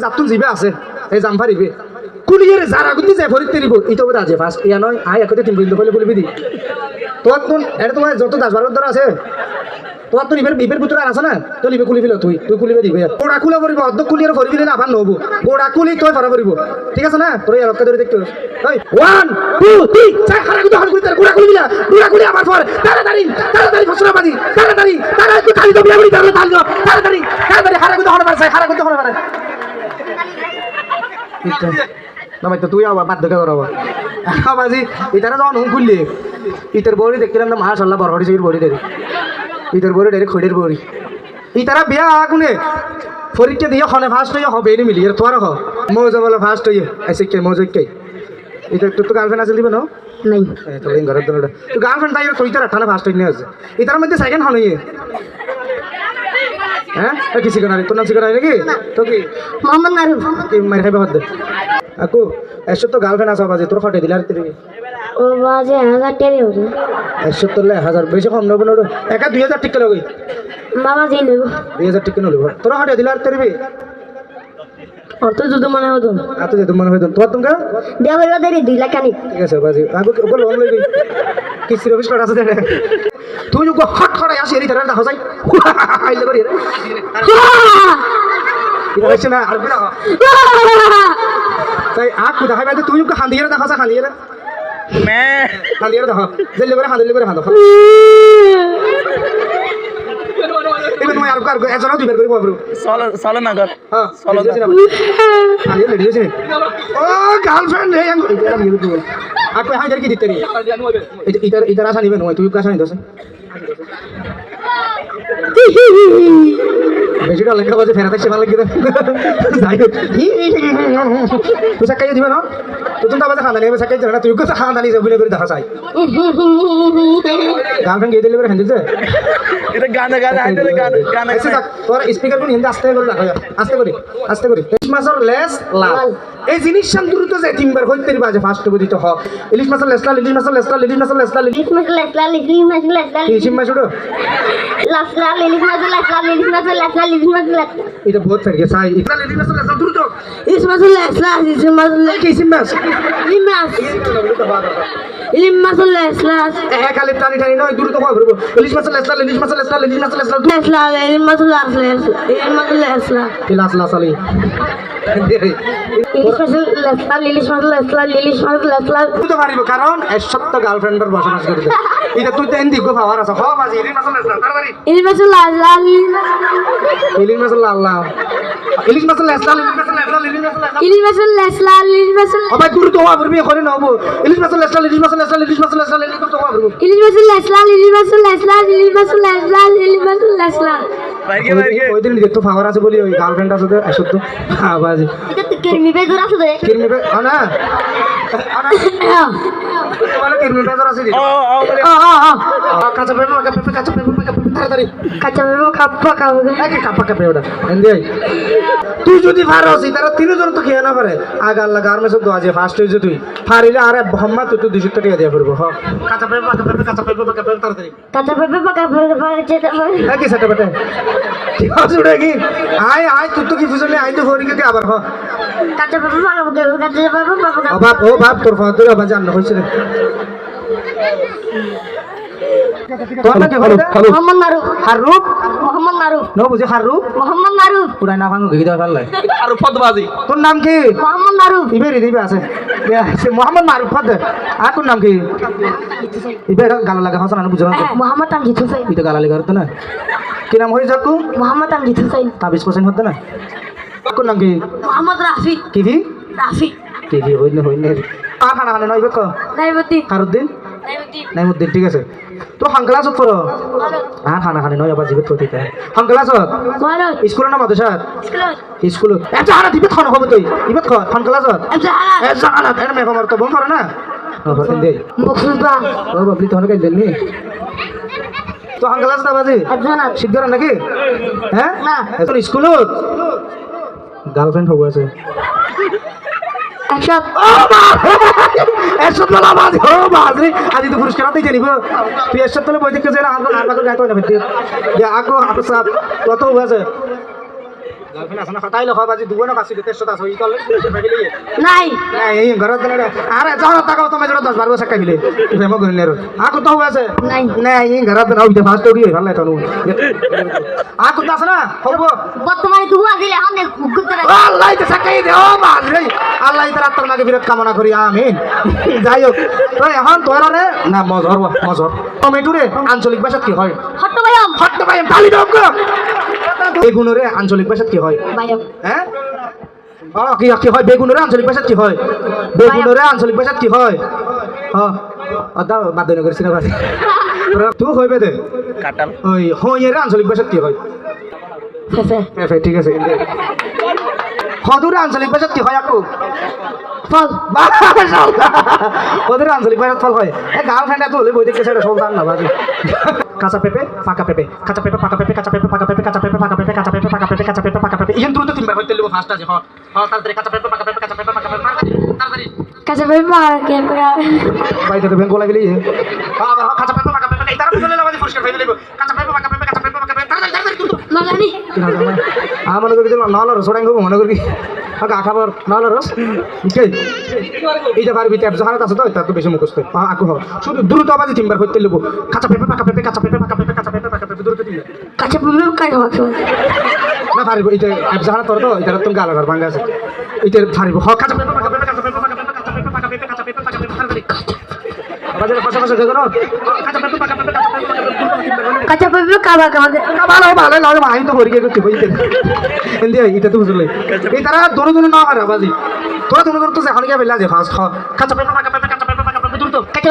জাতুন জিবে আছে এই জাম ফারিবে কুলিয়ে যারা গুতি যায় ভরিতে দিব ইতো বড় আছে ফার্স্ট ইয়া নয় আই একতে তিন বিন্দু কইলে বলবি দি তোর তুন এটা তোমার যত 10-12 ধর আছে তোর তো বিপের পুত্র আছে না তো লিবে কুলি ফেলো তুই কুলিবে দিবে গোড়া কুলা করিব অর্ধ কুলিয়ের ভরি দিলে না আবার নহব গোড়া কুলি তোই ভরা করিব ঠিক আছে না তোর রক্ত ধরে দেখতে ওই 1 2 3 চার হারা কিন্তু হার কুলি গোড়া কুলি দিলা গোড়া কুলি আবার পর তাড়াতাড়ি ফসলা বাজি তাড়াতাড়ি তুই খালি তো বিয়া বলি তাড়াতাড়ি হারা কিন্তু হড় পারে হারা কিন্তু হড় পারে না ভাই তো তুই আবার বাধ্য করাবো বাজি ইতারা যখন হুম খুললি ইতার বড়ি দেখছিলাম না মাশাআল্লাহ বড় বড়ি বড়ি দেরি ইতার বড়ি ডাইরেক্ট খড়ের বড়ি ইতারা বিয়া আগুনে পরীক্ষা দিয়ে হনে ফার্স্ট হয়ে হবে এনে মিলি তোর হ মৌজা বলে ফার্স্ট হয়ে এসে কে মৌজা কে এটা তো গার্লফ্রেন্ড আছে দিবে না নাই তো এই ঘরের দলটা তো গার্লফ্রেন্ড তাই তুই তার ঠানে ফার্স্ট হয়ে আছে ইতার মধ্যে সেকেন্ড হন হয়ে হ্যাঁ কি শিখানারি তোর নাম শিখানারি নাকি তো কি মোহাম্মদ মারুফ কি মার খাইবে হদ্দে আকু এসব তো গার্লফ্রেন্ড আছে বাজে তোর ফটে দিলার তিরি ও বাজে 1000 টাকা হবে এসব তোর 1000 বেশি কম নেব না একা 2000 টিকা লাগই বাবা জি নেব 2000 টিকা নেব তোর ফটে দিলার তিরি অত যুদ্ধ মনে হতো আতো যে তোমার হইতো তোর তুমি দেয়া হইবা দেরি 2 লাখ কানি ঠিক আছে বাজে আগো ওগুলো লোন লইবি কি সিরিয়াস কাট আছে দেখ তুই যুগ হট খড়াই আসি এরি ধরে দেখো যাই আইলে করি রে এটা হইছে না আর বিনা তাই আক কুদা হাইবা তুই যুগ খান্দিয়ে দেখো যা খান্দিয়ে মে খান্দিয়ে দেখো জেলে করে খান্দিয়ে এবার তুমি আর এজন দুই বের করে বাবু চলো না কর হ্যাঁ চলো আরে লেডি আছে ও গার্লফ্রেন্ড হে এটা মিউ তো আপনি হাজার কি দিতে রে এটা আশা নিবেন তুই কাশা নিদছ বেশি টাকা লেখা বাজে ফেরা থাকছে ভালো লাগে যাই তুই সাকাই দিবে না তুই তো বাজে খানা নেবে সাকাই না তুই কত খানা নিয়ে বলে করে দেখা চাই গার্লফ্রেন্ড গিয়ে দিলে হ্যান্ডেছে এটা গান এসে থাক তোর স্পিকার কোন হিন্দি আস্তে করে রাখা আস্তে করে ইলিশ মাছের লেস লাল এই জিনিস শান্তরুত যে তিনবার হইতে বাজে ফার্স্ট বদিত হ ইলিশ মাছের লেস লাল ইলিশ মাছের লেস লাল ইলিশ মাছের লেস লাল ইলিশ মাছ এটা বহুত ফের গেছে আই ইলিশ মাছের লেস লাল দ্রুত ইলিশ মাছের লেস লাল কি সিম্বাস ইলিশ মাছের লেস লাল এ খালি টানি নয় দ্রুত কই করব ইলিশ মাছের লেস লাল ইলিশ মাছের লেস লাল ইলিশ মাছের লেস লাল লেস লাল ইলিশ মাছের লেস লাল ইলিশ মাছের লেস লাল ইলাস লাস আলি তুই তো পারিব কারণ এসব তো গার্লফ্রেন্ডের বসবাস করবে এটা তুই তো এন্দি গো পাওয়ার আছে হ বাজি ইলিশ মাছের লেস লাল তাড়াতাড়ি ইলিশ মাছের লাল লাল ইলিশ মাছের লাল লাল ইলিশ মাছের লেস লাল ইলিশ মাছের লেস লাল ইলিশ মাছের আবার দূর তো হওয়া পড়বি করে না হবো ইলিশ মাছের লেস লাল ইলিশ মাছের লেস লাল ইলিশ মাছের লেস লাল ইলিশ তো হওয়া পড়বো ইলিশ মাছের লেস লাল ইলিশ মাছের লেস লাল ইলিশ মাছের লেস লাল ইলিশ মাছের লেস লাল ওই দিন দেখতো পাওয়ার আছে বলি ওই গার্লফ্রেন্ড আছে তো এসব তো বাজি এটা তো কিরমি বেজর আছে রে কিরমি বে না মানে কিরমি বেজর আছে কাঁচা পেঁপে তাড়াতাড়ি কাঁচা পেঁপে কাপ্পা খাবে একে কাপা কাপে ওটা এন্দি তুই যদি পারস তারা তিনজন তো খেয়ে না পারে আগে আল্লাহ গার্মেন্টস তো আজে ফার্স্ট হইছে তুই পারিলে আরে মোহাম্মদ তুই 200 টাকা দিয়ে পড়বো হ কাঁচা পেঁপে তাড়াতাড়ি কাঁচা পেঁপে পাকা পেঁপে যেতে পারে কি সেটা বেটা ঠিক আছে উড়ে কি আয় তুই তো কি বুঝলি আই তো হরি কে আবার হ কাঁচা পেঁপে পাকা পেঁপে কাঁচা পেঁপে পাকা বাপ ও বাপ তোর ফাদর আবার জান্ন হইছে রে মোহাম্মদ মারুফ হারুপ মোহাম্মদ মারুফ নো বুঝে হারুপ মোহাম্মদ মারুফ পুরাই না ভাঙো গিয়ে ফেললে আর ফতবাজি তোর নাম কি মোহাম্মদ মারুফ ইবেরি দিবে আছে সে মোহাম্মদ মারুফ ফাদ আর তোর নাম কি ইবের গালা লাগা হাসান না বুঝো না মোহাম্মদ তামজিদ হোসেন এটা গালা লাগা হতো না কি নাম হই যাকু মোহাম্মদ তামজিদ হোসেন তাবিজ কোসেন হতো না তোর নাম কি মোহাম্মদ রাফি কি রাফি কি হইনে আর খানা খানা নইবে কো নাইমুদ্দিন হারুদ্দিন নাইমুদ্দিন নাইমুদ্দিন ঠিক আছে তো হাঙ্কলাস পড়ো আর খানা খানি নয় আবার জীবিত প্রতিতে হাঙ্কলাস মারুফ স্কুলের নাম আছে স্যার স্কুল স্কুল এটা হারা দিবে খানা হবে তুই ইবত খ হাঙ্কলাস জাহালা এ জানা এর মে কমর তো বম করে না দে মুখসুবা ও বাবলি তোনে কাই দেননি তো হাঙ্কলাস না বাজে জানা শিখদর নাকি হ্যাঁ না এখন স্কুলত গার্লফ্রেন্ড হবে আছে একশো এসব বলা বাজে ও বাজরে আজি তো পুরস্কার দিতে নিব তুই এসব তোলে বই দেখতে যাই আর বাকর গায় তো না ফেতে ইয়া আগো আপসাব কত হয়েছে গার্লফ্রেন্ড আছে না তাই লখা বাজি দুবো না কাছে তেজ আছে ই কল ফ্যামিলি নাই না এই ঘরত না আরে যাও টাকা তুমি জড় 10 12 টাকা মিলে প্রেম করে নেরো আকু তো আছে নাই না এই ঘরত না উঠে ফাস্ট হই ভালো তো আকু তো আছে না হবো বর্তমানে দুয়া দিলে আমনে গুগতে আল্লাহ তো সাকাই দে ও বাজ রে আল্লাহ তার আত্মার মাগে বিরত কামনা করি আমিন যাই হোক তো এখন তোরা রে না মজর টমেটোরে আঞ্চলিক ভাষাত কি হয় হট্ট ভাইম হট্ট ভাই তালি দাও গো বেগুনরে আঞ্চলিক ভাষাত কি হয় ভাইম হ্যাঁ কি হয় বেগুনরে আঞ্চলিক ভাষাত কি হয় বেগুনরে আঞ্চলিক ভাষাত কি হয় দাও বাদ করিস না বাদ তুই হইবে দে কাটাল ওই হইয়ের আঞ্চলিক ভাষাত কি হয় ফেফে ঠিক আছে হদুরে আঞ্চলিক ভাষাত কি হয় আকু ফল ওদের আঞ্চলিক ভাষাত ফল হয় গার্লফ্রেন্ড এত হলে বই দেখতে সেটা সন্তান না বাজে কাঁচা পেঁপে পাকা পেঁপে কাঁচা পেঁপে পাকা পেঁপে কাঁচা পেঁপে পাকা পেঁপে কাঁচা পেঁপে পাকা পেঁপে কাঁচা পেঁপে পাকা পেঁপে কাঁচা পেঁপে পাকা পেঁপে ইন দ্রুত তিনবার হইতে লিবো ফার্স্ট আছে তাড়াতাড়ি কাঁচা পেঁপে পাকা পেঁপে কাঁচা পেঁপে পাকা পেঁপে তাড়াতাড়ি কাছে পেপা কে বাইতে তো বেঙ্গল লাগলি কাঁচা পেঁপে পাকা পেঁপে এই তারা বুঝলে না বাজে পুরস্কার হইতে লিবো কাঁচা পেঁপে পাকা পেঁপে কাঁচা পেঁপে পাকা পেঁপে তাড়াতাড়ি দ্রুত মাগানি মনে করি দিল নল রস ওটাই মনে করি গা খাবার নল রস এইটা পারবি ট্যাপ যখন আছে তো তার তো বেশি মুখস্থ আকু হবে শুধু দ্রুত আবাদি তিনবার করতে লিখবো কাঁচা পেঁপে পাকা পেঁপে কাঁচা পেঁপে পাকা পেঁপে কাঁচা পেঁপে পাকা পেঁপে দ্রুত তিনবার কাছে পেপা কাই হচ্ছে না পারিব এটা অ্যাপ যখন তোর তো এটা তুমি গালা ঘর ভাঙ্গা আছে এটা পারিব কাঁচা পেঁপে পাকা পেঁপে কাঁচা পেঁপে পাকা পেঁপে কাঁচা পেঁপে পাকা পেঁপে কাঁচা পেঁপে পাকা পেঁপে তাড়াতাড়ি বাজারে পাশাপাশি দেখো কাঁচা পেঁপে পাকা পেঁপে কাঁচা পেঁপে পাকা পেঁপে কাছে পেপা কাবা কাবা ভালো ভালো লাগে আমি তো ভরি করতে বুঝতে এন্দি এটা তো বুঝলে এই তারা দোনো দোনো না পারে বাজি তোরা দোনো দোনো তো এখন গিয়ে বেলা যে ফাস্ট কাঁচা পেঁপে পাকা পেঁপে কাঁচা পেঁপে পাকা পেঁপে দ্রুত কাছে